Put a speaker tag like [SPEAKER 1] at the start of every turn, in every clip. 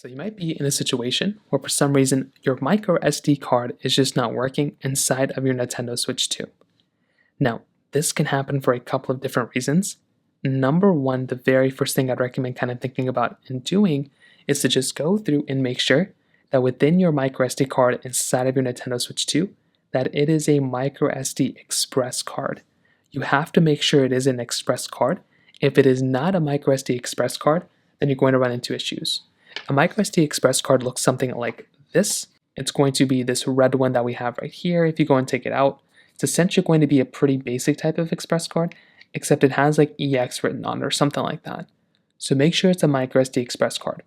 [SPEAKER 1] So you might be in a situation where for some reason your micro SD card is just not working inside of your Nintendo Switch 2. Now, this can happen for a couple of different reasons. Number one, the very first thing I'd recommend kind of thinking about and doing is to just go through and make sure that within your micro SD card inside of your Nintendo Switch 2, that it is a micro SD Express card. You have to make sure it is an Express card. If it is not a micro SD Express card, then you're going to run into issues. A micro SD Express card looks something like this. It's going to be this red one that we have right here. If you go and take it out, it's essentially going to be a pretty basic type of Express card, except it has like EX written on it or something like that. So make sure it's a micro SD Express card.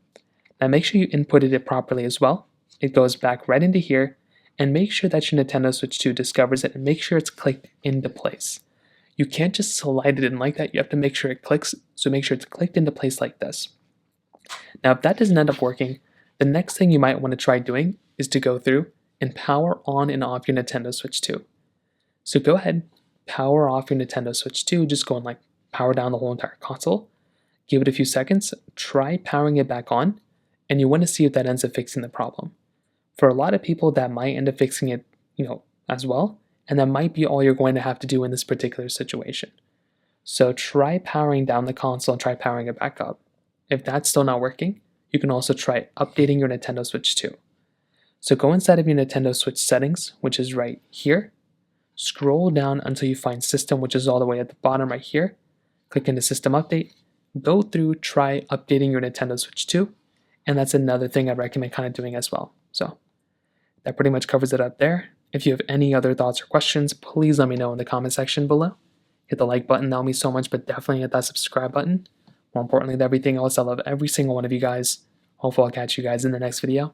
[SPEAKER 1] Now make sure you inputted it properly as well. It goes back right into here, and make sure that your Nintendo Switch 2 discovers it and make sure it's clicked into place. You can't just slide it in like that. You have to make sure it clicks, so make sure it's clicked into place like this. Now, if that doesn't end up working, the next thing you might want to try doing is to go through and power on and off your Nintendo Switch 2. So go ahead, power off your Nintendo Switch 2, just go and like power down the whole entire console. Give it a few seconds, try powering it back on, and you want to see if that ends up fixing the problem. For a lot of people, that might end up fixing it, as well, and that might be all you're going to have to do in this particular situation. So try powering down the console and try powering it back up. If that's still not working, you can also try updating your Nintendo Switch 2. So go inside of your Nintendo Switch settings, which is right here. Scroll down until you find System, which is all the way at the bottom right here. Click into System Update. Go through, try updating your Nintendo Switch 2. And that's another thing I'd recommend kind of doing as well. So that pretty much covers it up there. If you have any other thoughts or questions, please let me know in the comment section below. Hit the like button, that would mean so much, but definitely hit that subscribe button. More importantly than everything else, I love every single one of you guys. Hopefully I'll catch you guys in the next video.